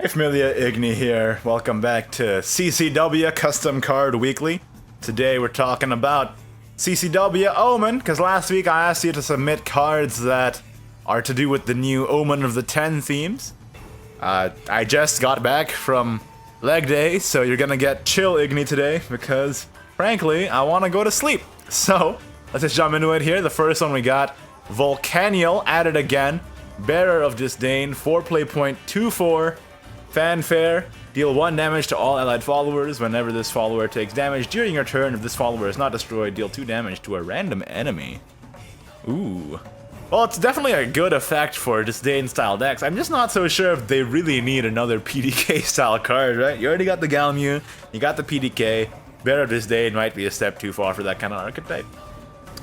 Hey Familia, Igni here. Welcome back to CCW Custom Card Weekly. Today we're talking about CCW Omen, because last week I asked you to submit cards that are to do with the new Omen of the 10 themes. I just got back from leg day, so you're gonna get chill Igni today, because frankly, I want to go to sleep. So, let's just jump into it here. The first one we got, Volcanial, added again. Bearer of Disdain, 4-play point, 2/4. Fanfare, deal 1 damage to all allied followers. Whenever this follower takes damage during your turn, if this follower is not destroyed, deal 2 damage to a random enemy. Ooh. Well, it's definitely a good effect for Disdain style decks. I'm just not so sure if they really need another PDK style card, right? You already got the Galmu, you got the PDK. Bearer of Disdain might be a step too far for that kind of archetype.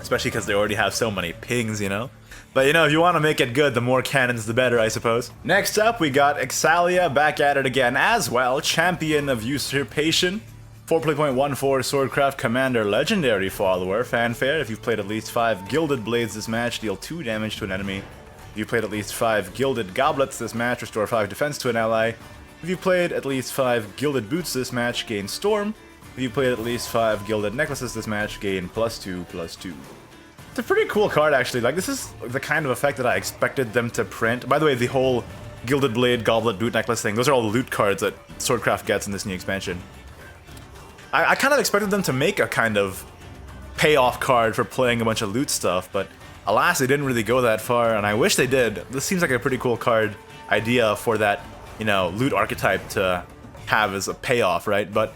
Especially because they already have so many pings, you know? But you know, if you want to make it good, the more cannons the better, I suppose. Next up, we got Exalia back at it again as well. Champion of Usurpation. 4-play point 1/4 Swordcraft Commander Legendary Follower. Fanfare, if you've played at least 5 Gilded Blades this match, deal 2 damage to an enemy. If you played at least 5 Gilded Goblets this match, restore 5 defense to an ally. If you played at least 5 Gilded Boots this match, gain Storm. If you played at least 5 Gilded Necklaces this match, gain +2/+2. It's a pretty cool card, actually. Like, this is the kind of effect that I expected them to print. By the way, the whole Gilded Blade, Goblet, Boot Necklace thing, those are all the loot cards that Swordcraft gets in this new expansion. I kind of expected them to make a kind of payoff card for playing a bunch of loot stuff, but alas, they didn't really go that far, and I wish they did. This seems like a pretty cool card idea for that, you know, loot archetype to have as a payoff, right? But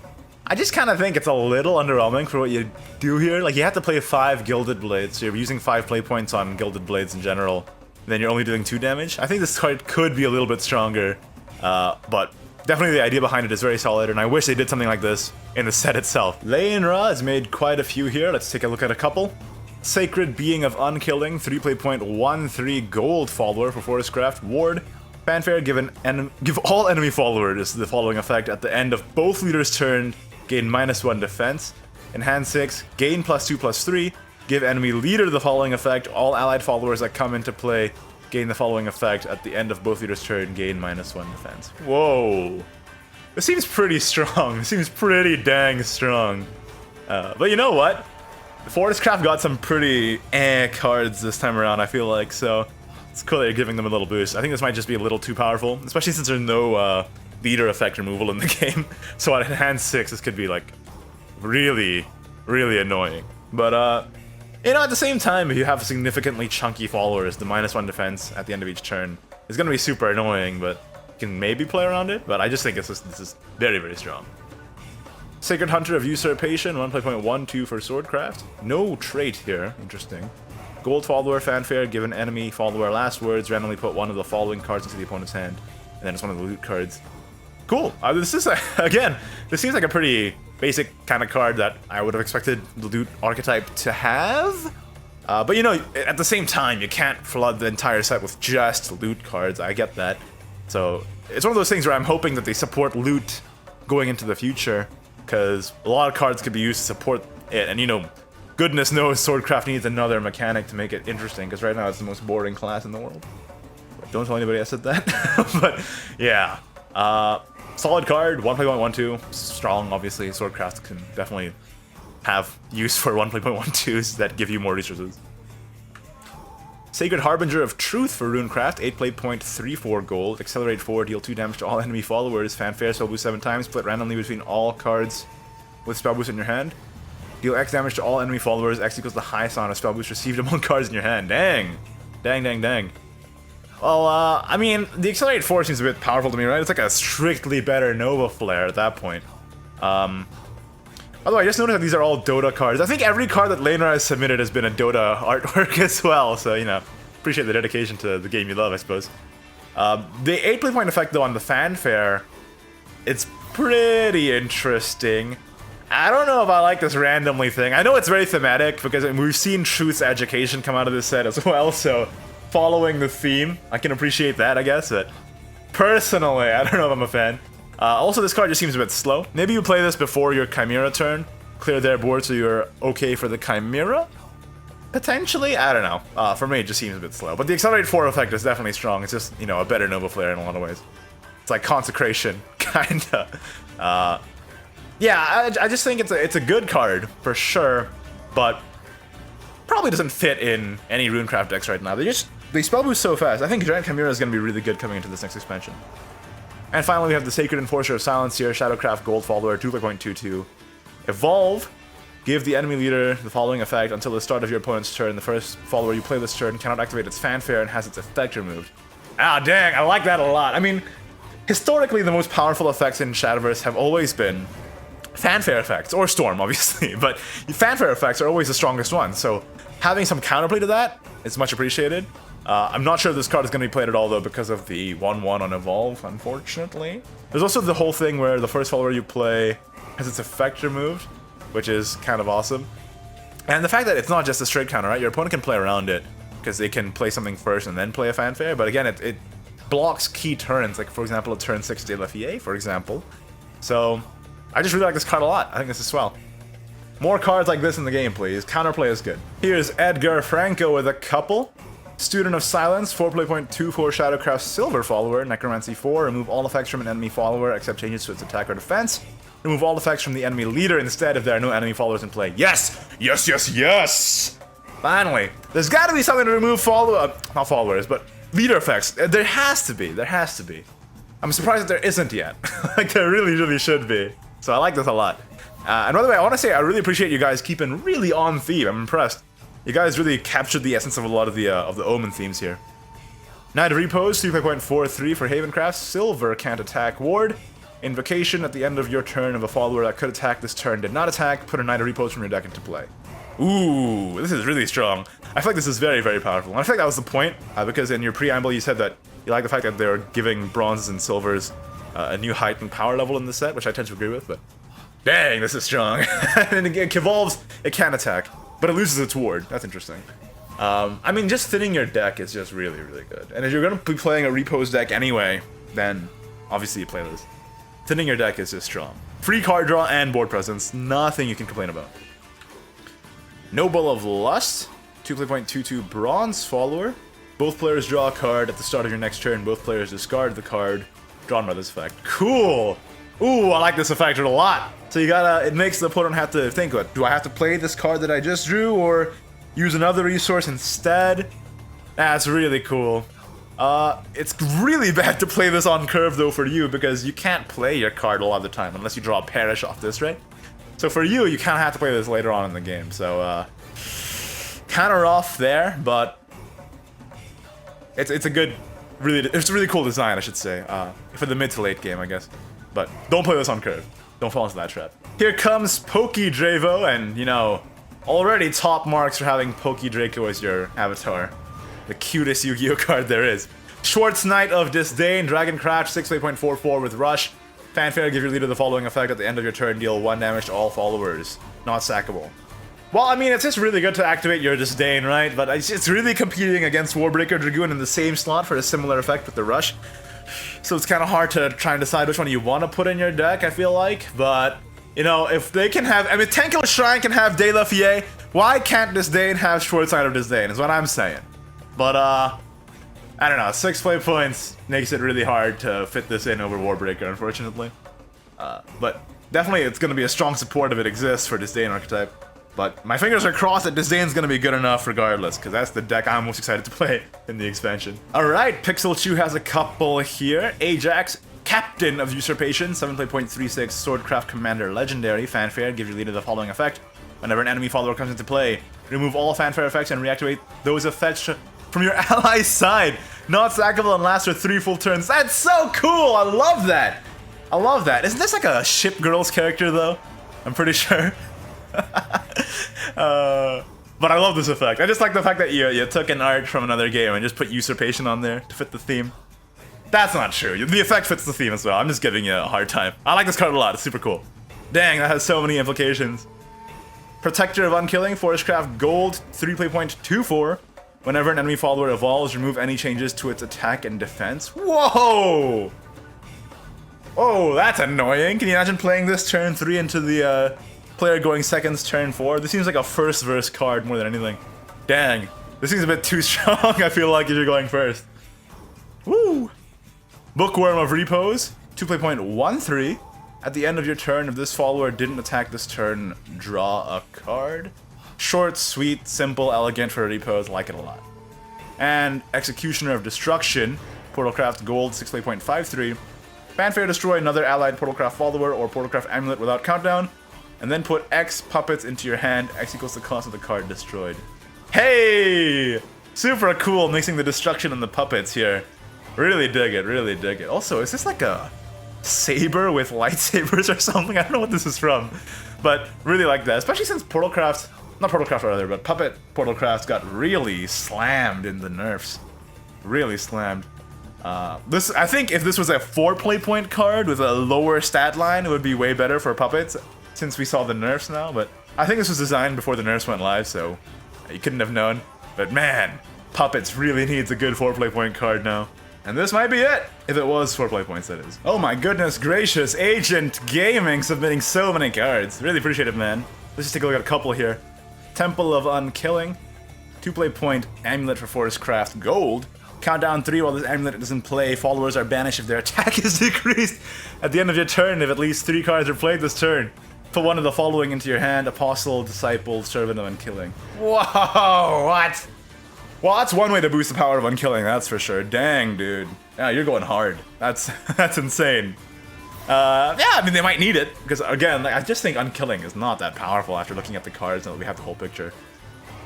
I just kind of think it's a little underwhelming for what you do here. Like, you have to play 5 Gilded Blades, so you're using 5 play points on Gilded Blades in general, then you're only doing 2 damage. I think this card could be a little bit stronger, but definitely the idea behind it is very solid, and I wish they did something like this in the set itself. Leinra has made quite a few here. Let's take a look at a couple. Sacred Being of Unkilling, 3-play point 1/3 gold follower for Forestcraft Ward. Fanfare, give all enemy followers the following effect at the end of both leaders' turn. Gain -1 defense. In hand 6, gain +2/+3. Give enemy leader the following effect. All allied followers that come into play gain the following effect at the end of both leaders' turn. Gain -1 defense. Whoa. This seems pretty strong. This seems pretty dang strong. But you know what? Forestcraft got some pretty cards this time around, I feel like, so it's cool that you're giving them a little boost. I think this might just be a little too powerful, especially since there's no leader effect removal in the game. So at hand 6, this could be like really, really annoying. But you know, at the same time, if you have significantly chunky followers, the -1 defense at the end of each turn is gonna be super annoying, but you can maybe play around it. But I just think this is very, very strong. Sacred Hunter of Usurpation, 1-play point 1/2 for Swordcraft. No trait here, interesting. Gold follower, Fanfare, give an enemy follower last words, randomly put one of the following cards into the opponent's hand, and then it's one of the loot cards. Cool. This is, again, this seems like a pretty basic kind of card that I would have expected the loot archetype to have. But you know, at the same time, you can't flood the entire set with just loot cards. I get that. So it's one of those things where I'm hoping that they support loot going into the future, because a lot of cards could be used to support it. And you know, goodness knows Swordcraft needs another mechanic to make it interesting, because right now it's the most boring class in the world. Don't tell anybody I said that. But yeah. Solid card, 1-play point 1/2, strong, obviously. Swordcraft can definitely have use for 1-play point 1/2s that give you more resources. Sacred Harbinger of Truth for Runecraft, 8-play point 3/4 gold, accelerate 4, deal 2 damage to all enemy followers, Fanfare, spell boost 7 times, split randomly between all cards with spell boost in your hand. Deal X damage to all enemy followers, X equals the highest amount of spell boost received among cards in your hand. Dang! Dang, dang, dang. Well, I mean, the Accelerate 4 seems a bit powerful to me, right? It's like a strictly better Nova Flare at that point. Although I just noticed that these are all Dota cards. I think every card that Leinra has submitted has been a Dota artwork as well, so, you know, appreciate the dedication to the game you love, I suppose. The 8-play point effect, though, on the Fanfare, it's pretty interesting. I don't know if I like this randomly thing. I know it's very thematic, because we've seen Truth's Education come out of this set as well, so following the theme, I can appreciate that, I guess, but personally, I don't know if I'm a fan. Also, this card just seems a bit slow. Maybe you play this before your Chimera turn, clear their board so you're okay for the Chimera? Potentially? I don't know. For me, it just seems a bit slow. But the Accelerate 4 effect is definitely strong. It's just, you know, a better Nova Flare in a lot of ways. like Consecration, kinda. Yeah, I just think it's a good card for sure, but probably doesn't fit in any Runecraft decks right now. They spell boost so fast. I think Giant Chimera is going to be really good coming into this next expansion. And finally, we have the Sacred Enforcer of Silence here, Shadowcraft Gold Follower, 2.22. Evolve. Give the enemy leader the following effect until the start of your opponent's turn. The first follower you play this turn cannot activate its fanfare and has its effect removed. Ah, dang, I like that a lot. I mean, historically, the most powerful effects in Shadowverse have always been fanfare effects, or Storm, obviously, but fanfare effects are always the strongest ones, so having some counterplay to that is much appreciated. I'm not sure if this card is going to be played at all, though, because of the 1/1 on Evolve, unfortunately. There's also the whole thing where the first follower you play has its effect removed, which is kind of awesome. And the fact that it's not just a straight counter, right? Your opponent can play around it, because they can play something first and then play a fanfare, but again, it blocks key turns, like, for example, a turn 6 De La Fie, for example. So I just really like this card a lot. I think this is swell. More cards like this in the game, please. Counterplay is good. Here's Edgar Franco with a couple. Student of Silence, 4.24 Shadowcraft Silver Follower, Necromancy 4. Remove all effects from an enemy follower except changes to its attack or defense. Remove all effects from the enemy leader instead if there are no enemy followers in play. Yes! Yes, yes, yes! Finally. There's gotta be something to remove not followers, but leader effects. There has to be. There has to be. I'm surprised that there isn't yet. Like, there really, really should be. So I like this a lot. And by the way, I want to say I really appreciate you guys keeping really on theme. I'm impressed. You guys really captured the essence of a lot of the Omen themes here. Knight of Repose, 3.43 for Havencraft. Silver can't attack ward. Invocation at the end of your turn of a follower that could attack this turn did not attack. Put a Knight of Repose from your deck into play. Ooh, this is really strong. I feel like this is very, very powerful. And I feel like that was the point, because in your preamble you said that you like the fact that they're giving bronzes and silvers a new heightened power level in the set, which I tend to agree with, but dang, this is strong. And it evolves, it can attack, but it loses its ward. That's interesting. I mean, just thinning your deck is just really, really good. And if you're going to be playing a Repose deck anyway, then obviously you play this. Thinning your deck is just strong. Free card draw and board presence, nothing you can complain about. Noble of Lust, 2.22 Bronze Follower. Both players draw a card at the start of your next turn. Both players discard the card drawn by this effect. Cool! Ooh, I like this effect a lot. So you gotta, it makes the opponent have to think, what, do I have to play this card that I just drew or use another resource instead? That's really cool. It's really bad to play this on curve though for you because you can't play your card a lot of the time unless you draw a Perish off this, right? So for you, you kind of have to play this later on in the game. So, kind of rough there, but it's a good, it's a really cool design, I should say, for the mid to late game, I guess. But don't play this on curve. Don't fall into that trap. Here comes Pokey Dravo, and you know, already top marks for having Pokey Draco as your avatar. The cutest Yu-Gi-Oh card there is. Schwarzknight of Disdain, Dragon Crash, 6.44 with Rush. Fanfare, give your leader the following effect at the end of your turn, deal 1 damage to all followers. Not sackable. Well, I mean, it's just really good to activate your Disdain, right? But it's really competing against Warbreaker Dragoon in the same slot for a similar effect with the Rush. So it's kind of hard to try and decide which one you want to put in your deck, I feel like. But, you know, if they can have... I mean, Tenkil Shrine can have De La Fie. Why can't Disdain have Schwarzknight of Disdain, is what I'm saying. But, I don't know. 6 play points makes it really hard to fit this in over Warbreaker, unfortunately. But definitely it's going to be a strong support if it exists for Disdain archetype. But my fingers are crossed that Disdain's going to be good enough regardless, because that's the deck I'm most excited to play in the expansion. Alright, Pixel Chew has a couple here. Ajax, Captain of Usurpation, 7.36 Swordcraft Commander Legendary. Fanfare, give your leader the following effect. Whenever an enemy follower comes into play, remove all fanfare effects and reactivate those effects from your ally's side. Not sackable and lasts for 3 full turns. That's so cool! I love that! I love that. Isn't this like a Ship Girls character, though? I'm pretty sure. But I love this effect. I just like the fact that you took an art from another game and just put Usurpation on there to fit the theme. That's not true. The effect fits the theme as well. I'm just giving you a hard time. I like this card a lot. It's super cool. Dang, that has so many implications. Protector of Unkilling, Forestcraft Gold, 3.24. Whenever an enemy follower evolves, remove any changes to its attack and defense. Whoa! Oh, that's annoying. Can you imagine playing this turn 3 into the player going seconds turn 4? This seems like a first verse card more than anything. Dang. This seems a bit too strong, I feel like, if you're going first. Woo! Bookworm of Repose, 2 play point 1/3. At the end of your turn, if this follower didn't attack this turn, draw a card. Short, sweet, simple, elegant for a repose, like it a lot. And Executioner of Destruction, Portalcraft Gold, 6 play point 5/3. Fanfare, destroy another allied Portalcraft follower or Portalcraft amulet without countdown, and then put X puppets into your hand. X equals the cost of the card destroyed. Hey! Super cool, mixing the destruction and the puppets here. Really dig it, really dig it. Also, is this like a saber with lightsabers or something? I don't know what this is from, but really like that, especially since Portalcraft, not Portalcraft rather, but Puppet Portalcraft got really slammed in the nerfs. Really slammed. I think if this was a 4 play point card with a lower stat line, it would be way better for puppets, since we saw the nerfs now, but I think this was designed before the nerfs went live, so you couldn't have known. But man, puppets really needs a good 4 play point card now. And this might be it, if it was 4 play points, that is. Oh my goodness gracious, Agent Gaming submitting so many cards. Really appreciate it, man. Let's just take a look at a couple here. Temple of Unkilling, 2 play point amulet for Forestcraft Gold. Countdown 3 while this amulet is in play. Followers are banished if their attack is decreased. At the end of your turn, if at least 3 cards are played this turn, put one of the following into your hand: Apostle, Disciple, Servant of Unkilling. Whoa, what? Well, that's one way to boost the power of Unkilling, that's for sure. Dang, dude. Yeah, you're going hard. That's insane. Yeah, I mean, they might need it, because again, I just think Unkilling is not that powerful after looking at the cards and we have the whole picture.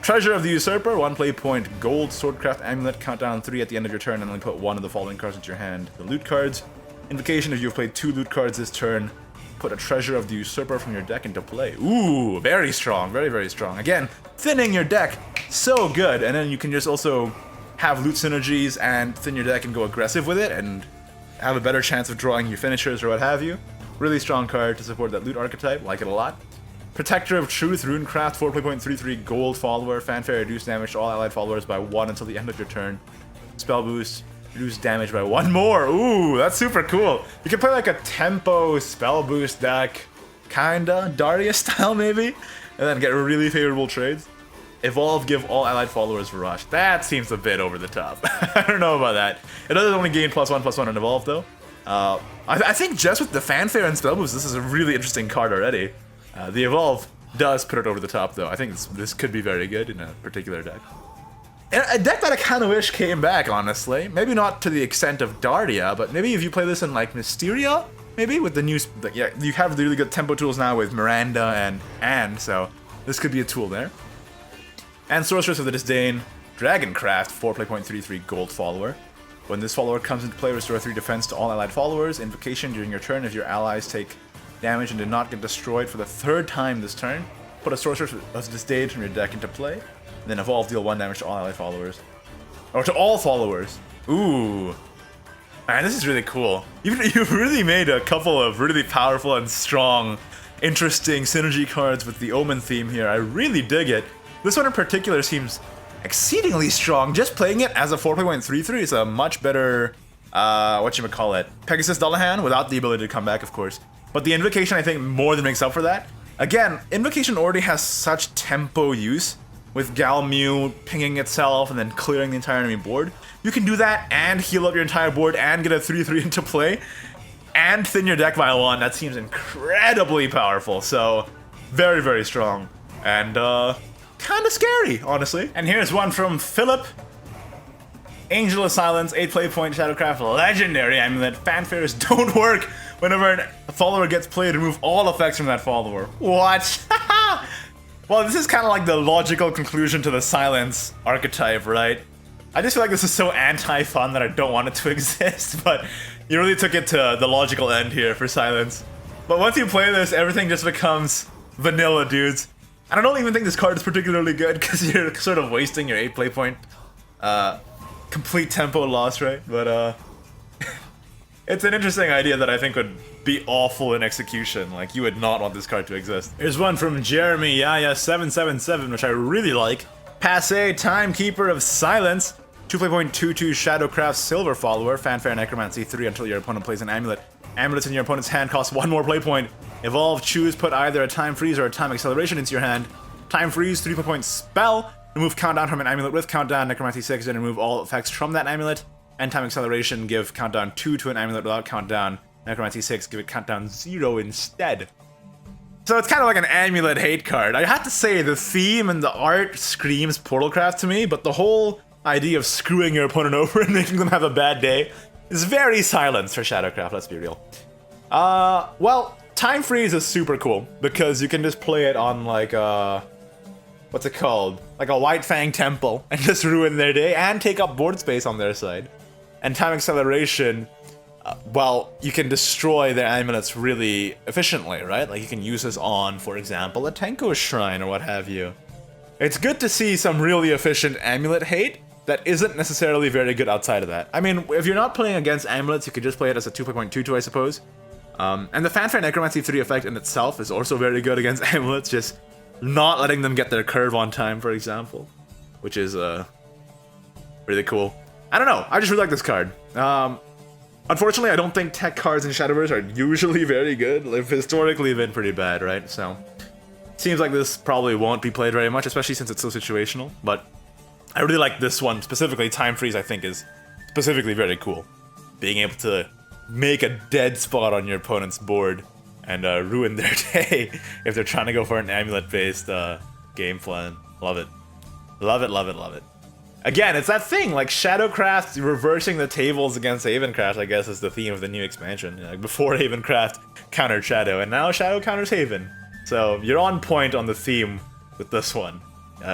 Treasure of the Usurper, 1 play point gold, Swordcraft Amulet, countdown 3 at the end of your turn, and only put one of the following cards into your hand. The loot cards. Invocation, if you've played 2 loot cards this turn, put a Treasure of the Usurper from your deck into play. Ooh, very strong, very, very strong. Again, thinning your deck, so good, and then you can just also have loot synergies and thin your deck and go aggressive with it, and have a better chance of drawing your finishers or what have you. Really strong card to support that loot archetype, like it a lot. Protector of Truth, Runecraft, 4 play point 3/3 gold follower. Fanfare, reduce damage to all allied followers by 1 until the end of your turn. Spell boost, reduce damage by 1 more. Ooh, that's super cool. You can play like a tempo spell boost deck, kinda, Daria style maybe, and then get really favorable trades. Evolve, give all allied followers rush. That seems a bit over the top. I don't know about that. It does only gain +1/+1 on Evolve though. I think just with the Fanfare and spell boost, this is a really interesting card already. The Evolve does put it over the top, though. I think this could be very good in a particular deck. And a deck that I kind of wish came back, honestly. Maybe not to the extent of Daria, but maybe if you play this in, like, Mysteria? Maybe? With the new... Yeah, you have the really good tempo tools now with Miranda and Anne, so this could be a tool there. And Sorceress of the Disdain, Dragoncraft, 4 play point 3/3 gold follower. When this follower comes into play, restore 3 defense to all allied followers. Invocation, during your turn, if your allies take damage and did not get destroyed for the 3rd time this turn, put a Sorceress of Disdain from your deck into play, and then evolve, deal 1 damage to all allied followers. Or to all followers. Ooh. Man, this is really cool. You've really made a couple of really powerful and strong, interesting synergy cards with the Omen theme here. I really dig it. This one in particular seems exceedingly strong. Just playing it as a 4 play point 3/3 is a much better, whatchamacallit, Pegasus Dullahan, without the ability to come back, of course. But the Invocation, I think, more than makes up for that. Again, Invocation already has such tempo use, with Galmu pinging itself and then clearing the entire enemy board. You can do that and heal up your entire board and get a 3/3 into play, and thin your deck by 1. That seems incredibly powerful, so very, very strong. And, kind of scary, honestly. And here's one from Philip. Angel of Silence, 8 play point Shadowcraft Legendary Amulet. Fanfares don't work. Whenever a follower gets played, remove all effects from that follower. What? Well, this is kind of like the logical conclusion to the Silence archetype, right? I just feel like this is so anti-fun that I don't want it to exist, but you really took it to the logical end here for Silence. But once you play this, everything just becomes vanilla, dudes. And I don't even think this card is particularly good, because you're sort of wasting your 8 play point complete tempo loss, right? But, it's an interesting idea that I think would be awful in execution. Like, you would not want this card to exist. Here's one from Jeremy Yaya777, which I really like. Passe, Timekeeper of Silence. 2 play point 2/2 Shadowcraft Silver Follower. Fanfare Necromancy 3 until your opponent plays an amulet. Amulets in your opponent's hand cost 1 more play point. Evolve, choose, put either a Time Freeze or a Time Acceleration into your hand. Time Freeze, 3 play point spell. Remove countdown from an amulet with countdown, Necromancy 6, and remove all effects from that amulet. End Time Acceleration give countdown 2 to an amulet without countdown. Necromancy 6 give it countdown 0 instead. So it's kind of like an amulet hate card. I have to say, the theme and the art screams Portalcraft to me, but the whole idea of screwing your opponent over and making them have a bad day is very Silence for Shadowcraft, let's be real. Well, Time Freeze is super cool, because you can just play it on like what's it called? Like a White Fang Temple, and just ruin their day, and take up board space on their side. And Time Acceleration, well, you can destroy their amulets really efficiently, right? Like you can use this on, for example, a Tenko Shrine or what have you. It's good to see some really efficient amulet hate that isn't necessarily very good outside of that. I mean, if you're not playing against amulets, you could just play it as a 2.22, I suppose. And the Fanfare Necromancy 3 effect in itself is also very good against amulets, just not letting them get their curve on time, for example. Which is, really cool. I don't know, I just really like this card. Unfortunately, I don't think tech cards in Shadowverse are usually very good. They've historically been pretty bad, right? So, seems like this probably won't be played very much, especially since it's so situational, but I really like this one specifically. Time Freeze, I think, is specifically very cool. Being able to make a dead spot on your opponent's board and ruin their day if they're trying to go for an amulet-based game plan. Love it. Love it, love it, love it. Again, it's that thing, like Shadowcraft reversing the tables against Havencraft, I guess, is the theme of the new expansion. Like before Havencraft countered Shadow, and now Shadow counters Haven. So you're on point on the theme with this one.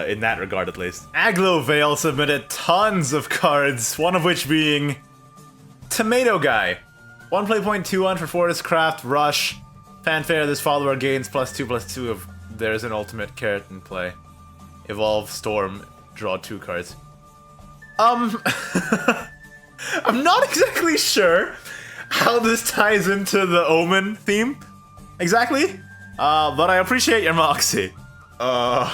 In that regard, at least. Aglo Vale submitted tons of cards, one of which being Tomato Guy. 1 play point 2-1 for Forest Craft, Rush. Fanfare, this follower gains +2/+2 of there's an ultimate carrot in play. Evolve, Storm, draw 2 cards. I'm not exactly sure how this ties into the Omen theme, exactly, but I appreciate your moxie. I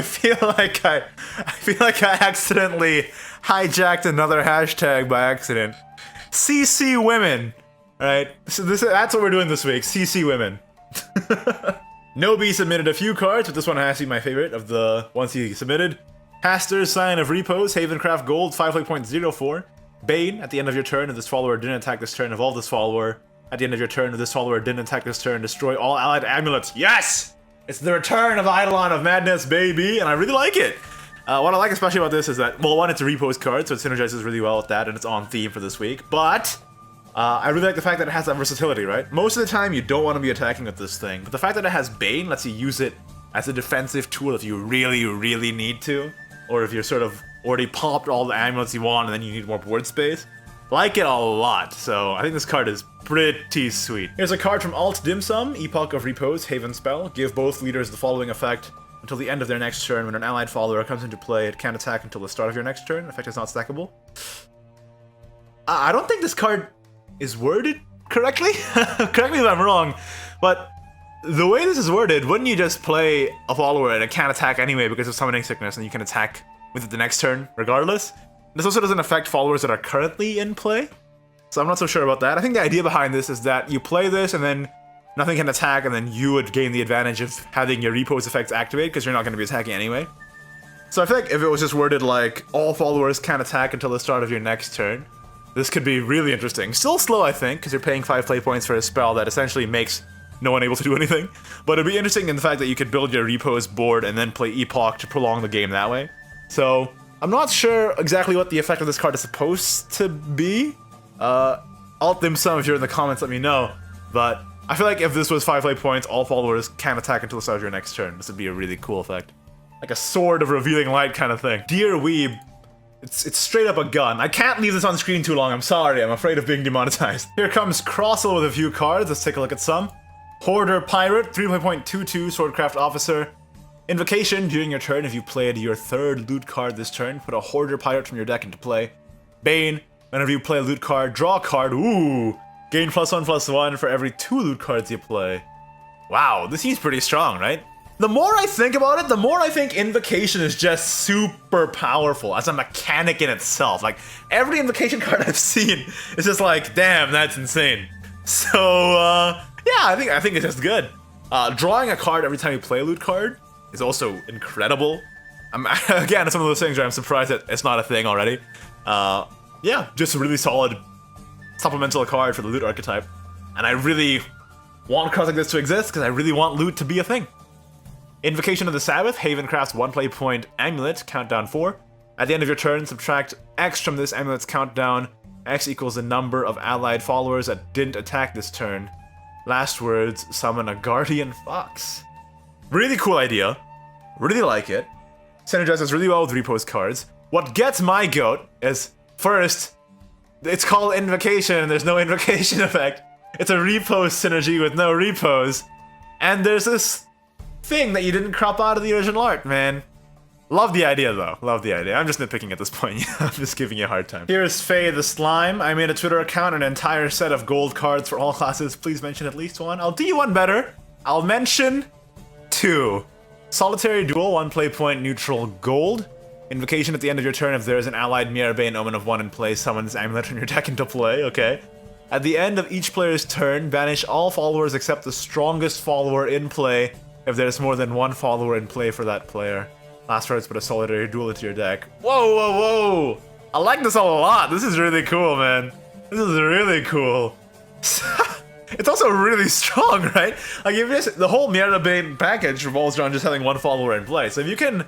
feel like I accidentally hijacked another hashtag by accident. CC women, right? So that's what we're doing this week. CC women. Nobi submitted a few cards, but this one has to be my favorite of the ones he submitted. Hastur, Sign of Repose, Havencraft Gold, 5.04. Bane, at the end of your turn, if this follower didn't attack this turn, evolve this follower. At the end of your turn, if this follower didn't attack this turn, destroy all allied amulets. Yes! It's the return of Eidolon of Madness, baby, and I really like it. What I like especially about this is that, well, one, it's a repose card, so it synergizes really well with that, and it's on theme for this week, but I really like the fact that it has that versatility, right? Most of the time, you don't want to be attacking with this thing, but the fact that it has Bane lets you use it as a defensive tool if you really, really need to, or if you're sort of already popped all the amulets you want and then you need more board space. Like it a lot, so I think this card is pretty sweet. Here's a card from Alt Dim Sum, Epoch of Repose, Haven Spell. Give both leaders the following effect until the end of their next turn. When an allied follower comes into play, it can't attack until the start of your next turn. Effect is not stackable. I don't think this card is worded correctly. Correct me if I'm wrong, but the way this is worded, wouldn't you just play a follower and it can't attack anyway because of summoning sickness, and you can attack with it the next turn regardless? This also doesn't affect followers that are currently in play, so I'm not so sure about that. I think the idea behind this is that you play this and then nothing can attack, and then you would gain the advantage of having your repose effects activate because you're not going to be attacking anyway. So I feel like if it was just worded like, all followers can't attack until the start of your next turn, this could be really interesting. Still slow, I think, because you're paying 5 play points for a spell that essentially makes no one able to do anything. But it'd be interesting in the fact that you could build your repose board and then play Epoch to prolong the game that way. So I'm not sure exactly what the effect of this card is supposed to be. Alt Dim Sum, if you're in the comments, let me know. But I feel like if this was 5 play points, all followers can't attack until the start of your next turn. This would be a really cool effect. Like a sword of revealing light kind of thing. Dear Weeb, it's straight up a gun. I can't leave this on screen too long, I'm sorry, I'm afraid of being demonetized. Here comes Crossel with a few cards, let's take a look at some. Hoarder Pirate, 3.22 Swordcraft Officer. Invocation, during your turn, if you played your 3rd loot card this turn, put a Hoarder Pirate from your deck into play. Bane, whenever you play a loot card, draw a card, ooh! Gain +1/+1 for every 2 loot cards you play. Wow, this seems pretty strong, right? The more I think about it, the more I think Invocation is just super powerful as a mechanic in itself. Like, every Invocation card I've seen is just like, damn, that's insane. So, yeah, I think it's just good. Drawing a card every time you play a loot card is also incredible. Again, it's one of those things where I'm surprised that it's not a thing already. Yeah, just a really solid supplemental card for the loot archetype. And I really want cards like this to exist because I really want loot to be a thing. Invocation of the Sabbath, Havencraft's 1 play point amulet, countdown 4. At the end of your turn, subtract X from this amulet's countdown. X equals the number of allied followers that didn't attack this turn. Last words, summon a Guardian Fox. Really cool idea. Really like it. Synergizes really well with repose cards. What gets my goat is, first, it's called Invocation and there's no invocation effect. It's a repose synergy with no repose. And there's this thing that you didn't crop out of the original art, man. Love the idea though, love the idea. I'm just nitpicking at this point, I'm just giving you a hard time. Here's Faye the Slime. I made a Twitter account, an entire set of gold cards for all classes. Please mention at least one. I'll do you one better. I'll mention 2. Solitary Duel, 1 play point, neutral gold. Invocation at the end of your turn, if there is an allied Mirabane Omen of 1 in play, summon this amulet from your deck into play, okay. At the end of each player's turn, banish all followers except the strongest follower in play if there's more than 1 follower in play for that player. Last words, put a Solitary Duel into your deck. Whoa, whoa, whoa! I like this a lot, this is really cool, man. This is really cool. It's also really strong, right? Like, if just, the whole Mirabane package revolves around just having 1 follower in play. So if you can...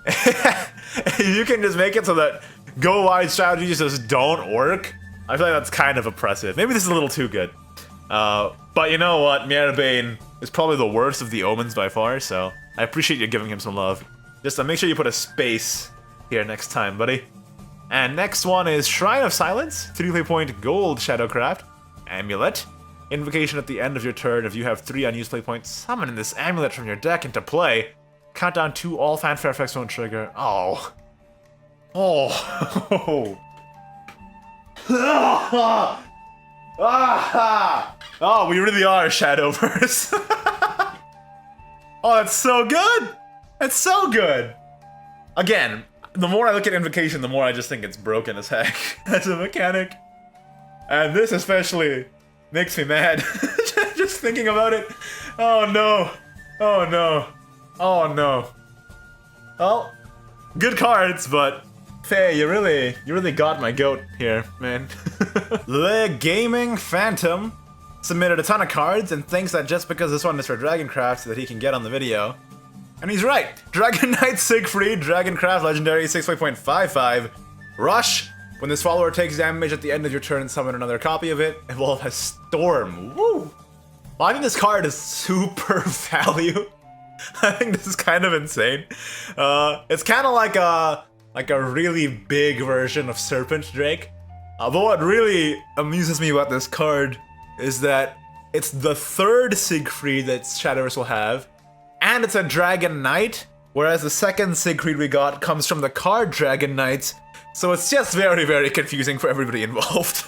if you can just make it so that go-wide strategies just don't work, I feel like that's kind of oppressive. Maybe this is a little too good. But you know what? Mirabane is probably the worst of the Omens by far, so I appreciate you giving him some love. Just make sure you put a space here next time, buddy. And next one is Shrine of Silence, 3 play point gold Shadowcraft. Amulet. Invocation at the end of your turn, if you have 3 unused play points, summon this amulet from your deck into play. Countdown 2, all fanfare effects won't trigger. Oh. Oh. Oh, we really are Shadowverse. Oh, that's so good! That's so good! Again, the more I look at Invocation, the more I just think it's broken as heck as a mechanic. And this especially makes me mad. Just thinking about it. Oh no. Oh no. Oh no. Well, good cards, but Faye, you really got my goat here, man. The Gaming Phantom submitted a ton of cards and thinks that just because this one is for Dragoncraft so that he can get on the video. And he's right. Dragon Knight Siegfried, Dragoncraft Legendary, 6.55. Rush. When this follower takes damage at the end of your turn, summon another copy of it. Evolve as Storm. Woo! Well, I think this card is super value. I think this is kind of insane. It's kind of like a really big version of Serpent Drake. But what really amuses me about this card is that it's the 3rd Siegfried that Shadowverse will have, and it's a Dragon Knight, whereas the 2nd Siegfried we got comes from the card Dragon Knight, so it's just very, very confusing for everybody involved.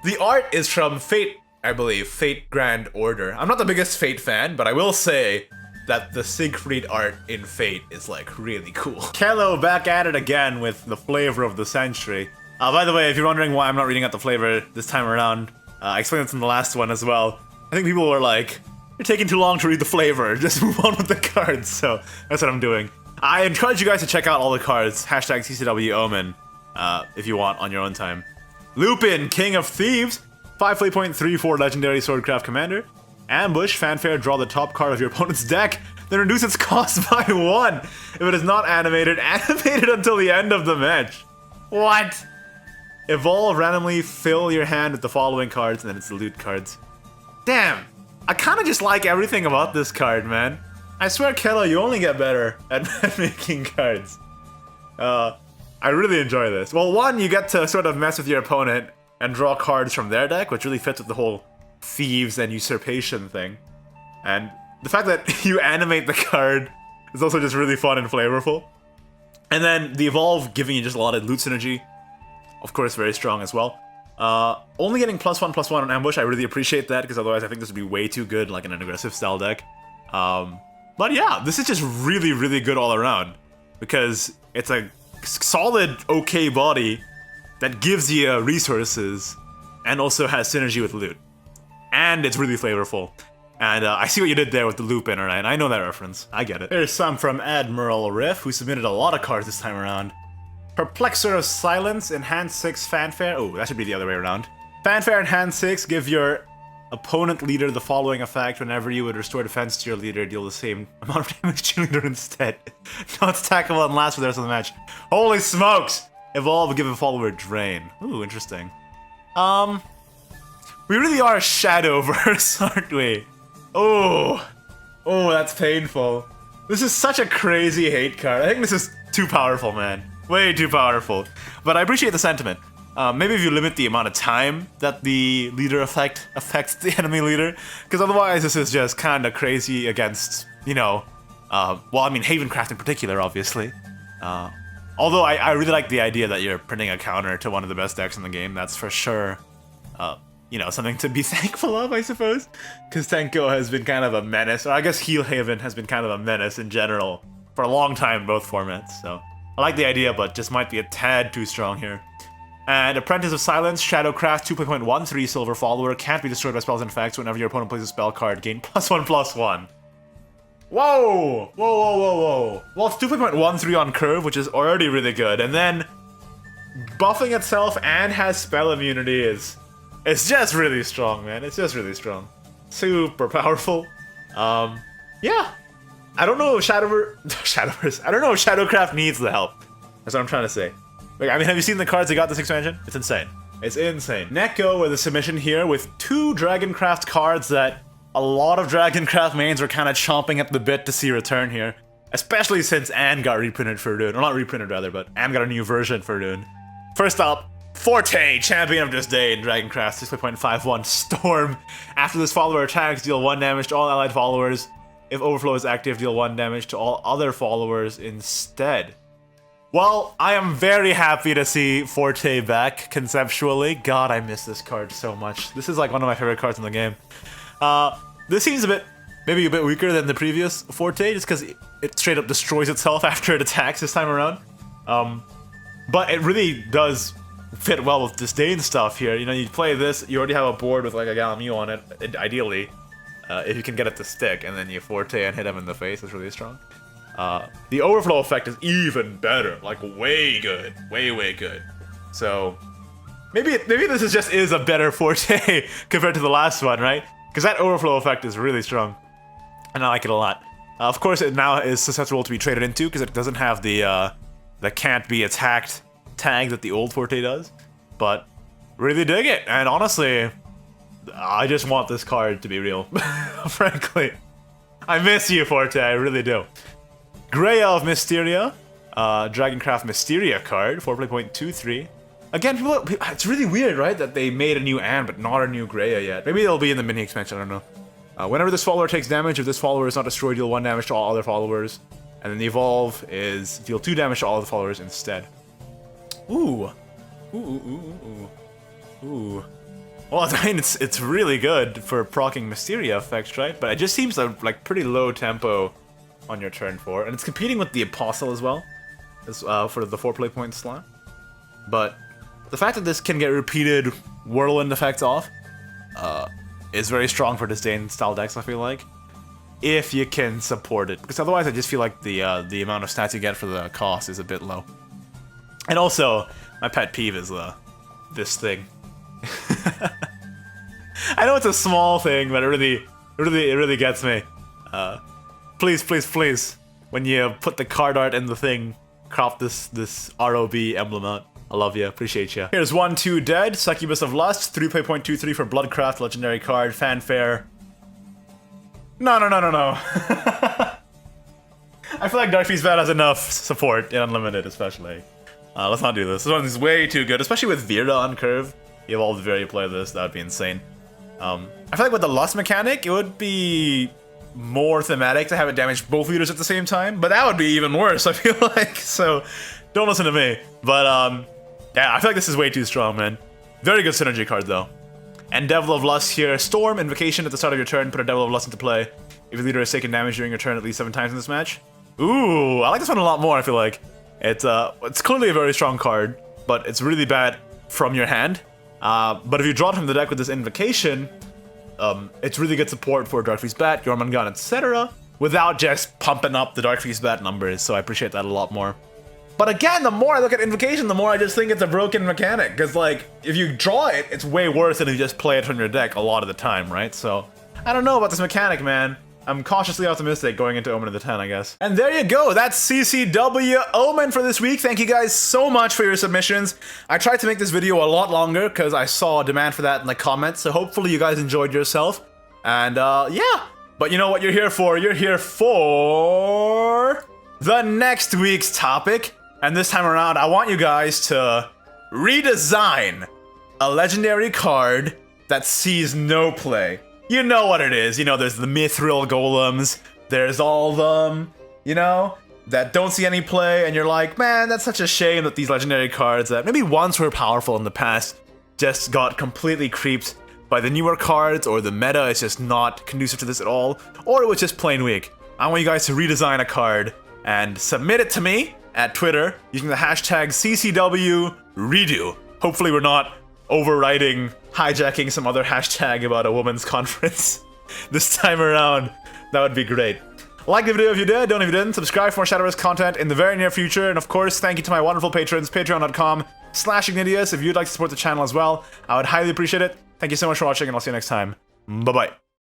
The art is from Fate, I believe, Fate Grand Order. I'm not the biggest Fate fan, but I will say that the Siegfried art in Fate is like really cool. Kello back at it again with the flavor of the century. By the way, if you're wondering why I'm not reading out the flavor this time around, I explained this in the last one as well. I think people were like, you're taking too long to read the flavor, just move on with the cards, so that's what I'm doing. I encourage you guys to check out all the cards, hashtag CCW Omen, if you want on your own time. Lupin, King of Thieves, 5 play point 3/4 Legendary Swordcraft Commander. Ambush, fanfare, draw the top card of your opponent's deck, then reduce its cost by 1. If it is not animated, animate it until the end of the match. What? Evolve, randomly fill your hand with the following cards, and then it's the loot cards. Damn, I kinda just like everything about this card, man. I swear, Kello, you only get better at making cards. I really enjoy this. Well, one, you get to sort of mess with your opponent and draw cards from their deck, which really fits with the whole thieves and usurpation thing. And the fact that you animate the card is also just really fun and flavorful. And then the Evolve giving you just a lot of loot synergy. Of course, very strong as well. Only getting +1/+1 on Ambush, I really appreciate that, because otherwise I think this would be way too good, like in an aggressive style deck. But yeah, this is just really, really good all around, because it's a solid, okay body that gives you resources and also has synergy with loot. And it's really flavorful. And I see what you did there with the loop in, alright? I know that reference. I get it. There's some from Admiral Riff, who submitted a lot of cards this time around. Perplexor of Silence in hand 6 Fanfare. Oh, that should be the other way around. Fanfare in hand 6, give your opponent leader the following effect. Whenever you would restore defense to your leader, deal the same amount of damage to your leader instead. Not attackable and last for the rest of the match. Holy smokes! Evolve, give a follower drain. Ooh, interesting. We really are Shadowverse, aren't we? Oh, that's painful. This is such a crazy hate card. I think this is too powerful, man. Way too powerful. But I appreciate the sentiment. Maybe if you limit the amount of time that the leader effect affects the enemy leader, because otherwise this is just kind of crazy against, you know, well, I mean, Havencraft in particular, obviously. Although I really like the idea that you're printing a counter to one of the best decks in the game. That's for sure, you know, something to be thankful of, I suppose. Because Tenko has been kind of a menace, or I guess Heal Haven has been kind of a menace in general for a long time in both formats. So I like the idea, but just might be a tad too strong here. And Apprentice of Silence, Shadowcraft, 2.13 silver follower, can't be destroyed by spells and effects. Whenever your opponent plays a spell card, gain +1/+1. Whoa! Whoa. Well, it's 2.13 on curve, which is already really good. And then buffing itself and has spell immunity it's just really strong, man. It's just really strong. Super powerful. Yeah. I don't know if Shadowverse. I don't know if Shadowcraft needs the help. That's what I'm trying to say. Like, I mean, have you seen the cards they got this expansion? It's insane. It's insane. Neko with a submission here with 2 Dragoncraft cards that a lot of Dragoncraft mains are kind of chomping at the bit to see return here. Especially since Anne got reprinted for Dune. Or not reprinted, rather, but Anne got a new version for Dune. First up, Forte, Champion of Disdain, Dragoncraft, 6.51 Storm. After this follower attacks, deal 1 damage to all allied followers. If Overflow is active, deal 1 damage to all other followers instead. Well, I am very happy to see Forte back, conceptually. God, I miss this card so much. This is like one of my favorite cards in the game. This seems maybe a bit weaker than the previous Forte, just because it straight up destroys itself after it attacks this time around. But it really does fit well with Disdain stuff here. You know, you play this, you already have a board with like a Galamu on it, ideally, if you can get it to stick, and then you Forte and hit him in the face. It's really strong. The overflow effect is even better, like way good, way good. So maybe this is a better Forte compared to the last one, right? Because that overflow effect is really strong, and I like it a lot. Of course, it now is susceptible to be traded into because it doesn't have the can't be attacked tag that the old Forte does. But really dig it, and honestly, I just want this card to be real. Frankly, I miss you, Forte. I really do. Grea of Mysteria, Dragoncraft Mysteria card, 4.23. Again, it's really weird, right, that they made a new Anne, but not a new Grea yet. Maybe it'll be in the mini expansion, I don't know. Whenever this follower takes damage, if this follower is not destroyed, deal 1 damage to all other followers. And then the evolve is deal 2 damage to all other followers instead. Ooh. Well, I mean, it's really good for proccing Mysteria effects, right? But it just seems like pretty low tempo on your turn 4, and it's competing with the Apostle as well, for the 4 play point slot. But the fact that this can get repeated whirlwind effects off is very strong for Disdain style decks, I feel like, if you can support it, because otherwise I just feel like the amount of stats you get for the cost is a bit low. And also, my pet peeve is this thing. I know it's a small thing, but it really gets me. Please, when you put the card art in the thing, crop this ROB emblem out. I love you, appreciate you. Here's 1/2 Dead, Succubus of Lust, 3.23 for Bloodcraft, legendary card, Fanfare. No. I feel like Dark Feast Bad has enough support in Unlimited, especially. Let's not do this. This one is way too good, especially with Vira on curve. You evolve the Vira, you play this, that would be insane. I feel like with the Lust mechanic, it would be more thematic to have it damage both leaders at the same time, but that would be even worse, I feel like. So don't listen to me. But yeah, I feel like this is way too strong, man. Very good synergy card though. And Devil of Lust here, Storm, Invocation at the start of your turn, put a Devil of Lust into play. If your leader has taken damage during your turn at least 7 times in this match. Ooh, I like this one a lot more, I feel like. It's clearly a very strong card, but it's really bad from your hand. But if you draw it from the deck with this Invocation, It's really good support for Darkfreeze Bat, Jormungand, etc. without just pumping up the Darkfreeze Bat numbers, so I appreciate that a lot more. But again, the more I look at Invocation, the more I just think it's a broken mechanic, because like, if you draw it, it's way worse than if you just play it from your deck a lot of the time, right? So, I don't know about this mechanic, man. I'm cautiously optimistic going into Omen of the 10, I guess. And there you go, that's CCW Omen for this week. Thank you guys so much for your submissions. I tried to make this video a lot longer because I saw a demand for that in the comments, so hopefully you guys enjoyed yourself. And yeah, but you know what you're here for? You're here for the next week's topic. And this time around, I want you guys to redesign a legendary card that sees no play. You know what it is. You know, there's the Mithril Golems, there's all them, you know, that don't see any play, and you're like, man, that's such a shame that these legendary cards that maybe once were powerful in the past just got completely creeped by the newer cards, or the meta is just not conducive to this at all, or it was just plain weak. I want you guys to redesign a card and submit it to me at Twitter using the hashtag CCWRedo. Hopefully we're not hijacking some other hashtag about a women's conference this time around. That would be great. Like the video if you did, don't if you didn't. Subscribe for more Shadowverse content in the very near future. And of course, thank you to my wonderful patrons, patreon.com/Ignideus. If you'd like to support the channel as well, I would highly appreciate it. Thank you so much for watching, and I'll see you next time. Bye-bye.